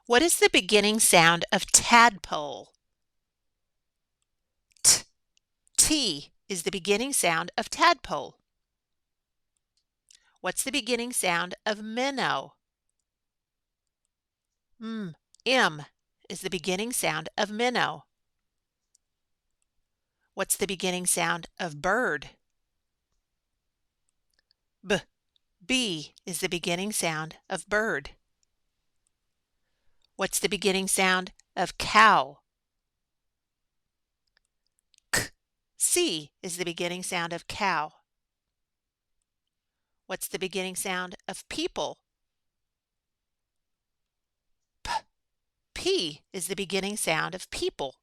What is the beginning sound of tadpole? T. T is the beginning sound of tadpole. What's the beginning sound of minnow? M. M is the beginning sound of minnow. What's the beginning sound of bird? B. B is the beginning sound of bird. What's the beginning sound of cow? K. C is the beginning sound of cow. What's the beginning sound of people? P. P is the beginning sound of people.